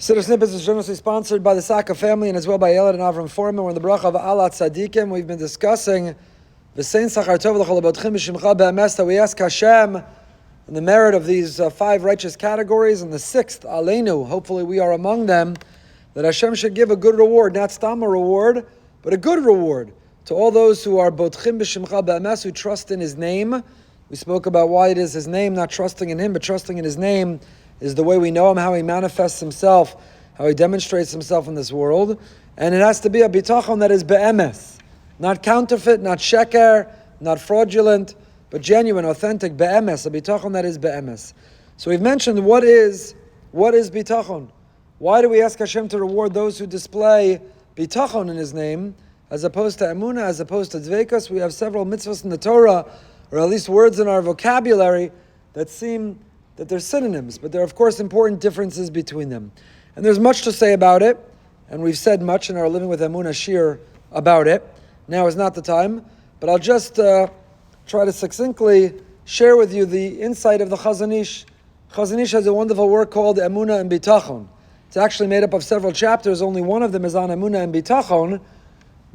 Siddur Snippets is generously sponsored by the Saka family and as well by Elad and Avram Foreman. We're in the bracha of Alat Tzadikim. We've been discussing V'sein Sachar Tov L'chol Abotchim B'Shimcha Be'emes, that we ask Hashem in the merit of these 5 righteous categories, and the 6th, Aleinu, hopefully we are among them, that Hashem should give a good reward, not stam a reward, but a good reward to all those who are Botchim B'Shimcha Be'emes, who trust in His name. We spoke about why it is His name, not trusting in Him, but trusting in His name is the way we know Him, how He manifests Himself, how He demonstrates Himself in this world. And it has to be a bitachon that is be'emes, not counterfeit, not sheker, not fraudulent, but genuine, authentic, be'emes, a bitachon that is be'emes. So we've mentioned what is bitachon. Why do we ask Hashem to reward those who display bitachon in His name, as opposed to emunah, as opposed to dveikus? We have several mitzvahs in the Torah, or at least words in our vocabulary, that seem that they're synonyms, but there are of course important differences between them. And there's much to say about it, and we've said much in our Living with Emunah Shir about it. Now is not the time, but I'll just try to succinctly share with you the insight of the Chazon Ish. Chazon Ish has a wonderful work called Emunah and Bitachon. It's actually made up of several chapters. Only one of them is on Emunah and Bitachon,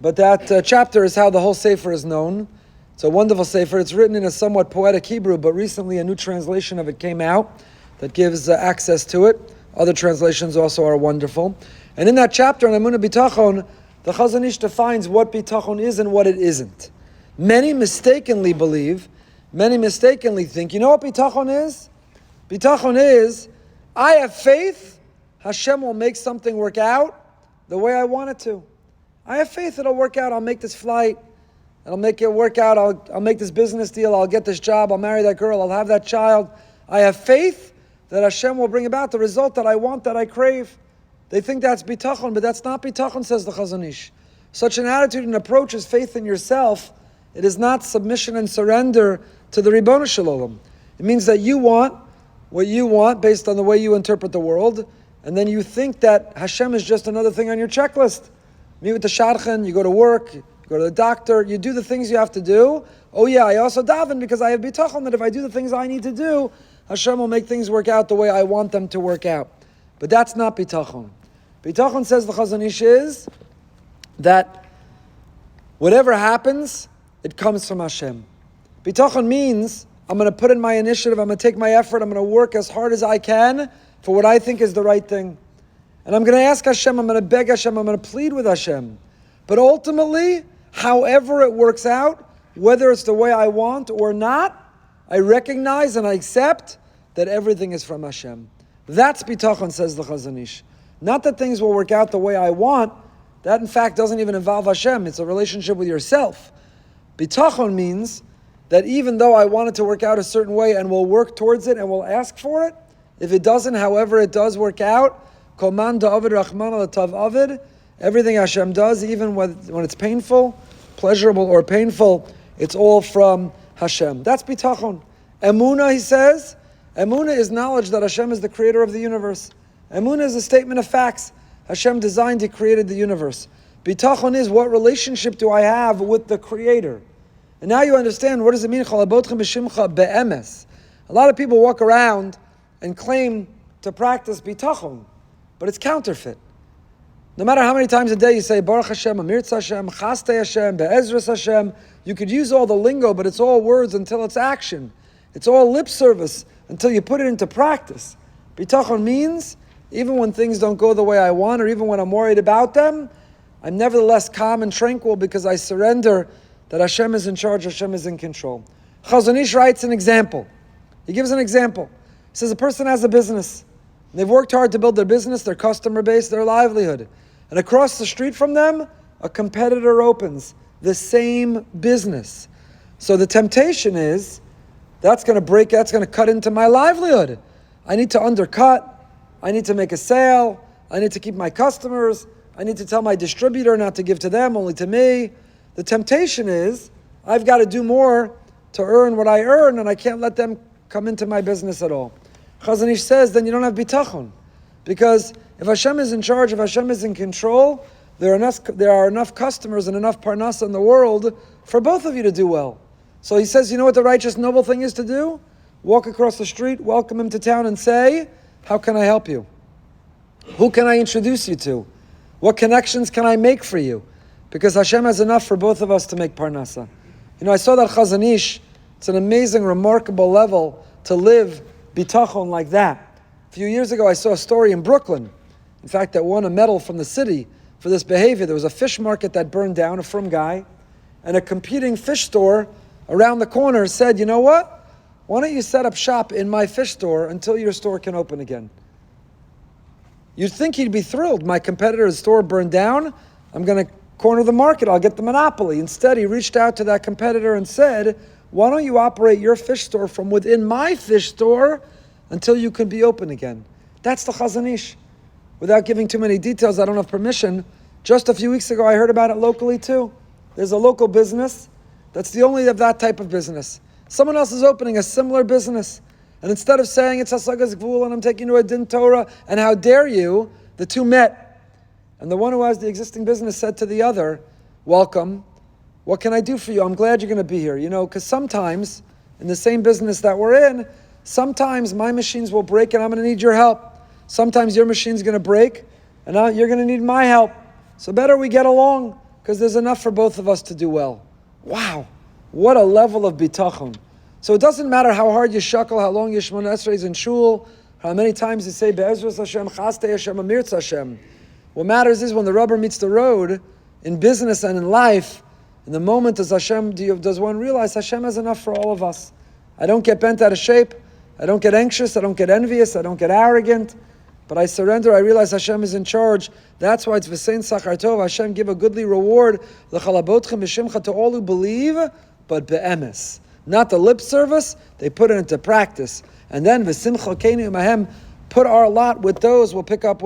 but that chapter is how the whole Sefer is known. It's a wonderful Sefer. It's written in a somewhat poetic Hebrew, but recently a new translation of it came out that gives access to it. Other translations also are wonderful. And in that chapter on Emunah Bitachon, the Chazon Ish defines what Bitachon is and what it isn't. Many mistakenly think, you know what Bitachon is? Bitachon is, I have faith, Hashem will make something work out the way I want it to. I have faith it'll work out, I'll make this flight, I'll make it work out, I'll make this business deal, I'll get this job, I'll marry that girl, I'll have that child. I have faith that Hashem will bring about the result that I want, that I crave. They think that's bitachon, but that's not bitachon, says the Chazon Ish. Such an attitude and approach is faith in yourself. It is not submission and surrender to the Ribono Shel Olam. It means that you want what you want based on the way you interpret the world, and then you think that Hashem is just another thing on your checklist. Meet with the shadchan, you go to work, you go to the doctor, you do the things you have to do. Oh yeah, I also daven because I have bitachon that if I do the things I need to do, Hashem will make things work out the way I want them to work out. But that's not bitachon. Bitachon, says the Chazon Ish, is that whatever happens, it comes from Hashem. Bitachon means I'm going to put in my initiative, I'm going to take my effort, I'm going to work as hard as I can for what I think is the right thing. And I'm going to ask Hashem, I'm going to beg Hashem, I'm going to plead with Hashem. But ultimately, however it works out, whether it's the way I want or not, I recognize and I accept that everything is from Hashem. That's bitachon, says the Chazon Ish. Not that things will work out the way I want. That in fact doesn't even involve Hashem. It's a relationship with yourself. Bitachon means that even though I want it to work out a certain way and will work towards it and will ask for it, if it doesn't, however it does work out, kol man da'avid rachman al tav avid, everything Hashem does, even when it's painful, pleasurable or painful, it's all from Hashem. That's bitachon. Emunah, he says, emunah is knowledge that Hashem is the creator of the universe. Emunah is a statement of facts. Hashem designed, He created the universe. Bitachon is, what relationship do I have with the creator? And now you understand, what does it mean? Chalabotchem b'shimcha be'emes. A lot of people walk around and claim to practice bitachon, but it's counterfeit. No matter how many times a day you say, Baruch Hashem, Amirtz Hashem, Chaste Hashem, Be'ezras Hashem, you could use all the lingo, but it's all words until it's action. It's all lip service until you put it into practice. Bitachon means, even when things don't go the way I want, or even when I'm worried about them, I'm nevertheless calm and tranquil because I surrender that Hashem is in charge, Hashem is in control. Chazon Ish writes an example. He gives an example. He says a person has a business. They've worked hard to build their business, their customer base, their livelihood. And across the street from them, a competitor opens the same business. So the temptation is, that's going to cut into my livelihood. I need to undercut. I need to make a sale. I need to keep my customers. I need to tell my distributor not to give to them, only to me. The temptation is, I've got to do more to earn what I earn, and I can't let them come into my business at all. Chazon Ish says, then you don't have bitachon. Because if Hashem is in charge, if Hashem is in control, there are enough customers and enough parnasa in the world for both of you to do well. So he says, you know what the righteous, noble thing is to do? Walk across the street, welcome him to town and say, how can I help you? Who can I introduce you to? What connections can I make for you? Because Hashem has enough for both of us to make parnasa. I saw that Chazon Ish. It's an amazing, remarkable level to live bitachon like that. A few years ago, I saw a story in Brooklyn, in fact, that won a medal from the city for this behavior. There was a fish market that burned down, a frum guy, and a competing fish store around the corner said, you know what? Why don't you set up shop in my fish store until your store can open again? You'd think he'd be thrilled. My competitor's store burned down. I'm going to corner the market. I'll get the monopoly. Instead, he reached out to that competitor and said, why don't you operate your fish store from within my fish store until you can be open again? That's the Chazon Ish. Without giving too many details, I don't have permission. Just a few weeks ago, I heard about it locally too. There's a local business that's the only of that type of business. Someone else is opening a similar business. And instead of saying it's Hasagas Gvul and I'm taking you to a Din Torah and how dare you, the two met. And the one who has the existing business said to the other, welcome. What can I do for you? I'm glad you're going to be here. Because sometimes in the same business that we're in, sometimes my machines will break and I'm going to need your help. Sometimes your machine's going to break and you're going to need my help. So better we get along because there's enough for both of us to do well. Wow. What a level of bitachon. So it doesn't matter how hard you shuckle, how long your Shemona Esrei is in shul, how many times you say, Be'ezras Hashem, Chastei Hashem, Amirtz Hashem. What matters is when the rubber meets the road, in business and in life, in the moment does one realize Hashem has enough for all of us. I don't get bent out of shape. I don't get anxious. I don't get envious. I don't get arrogant. But I surrender. I realize Hashem is in charge. That's why it's V'sein Sachar Tov. Hashem give a goodly reward L'chalabotchem b'shimcha to all who believe, but be'emes. Not the lip service. They put it into practice. And then V'simcha keinu imahem, put our lot with those we'll pick up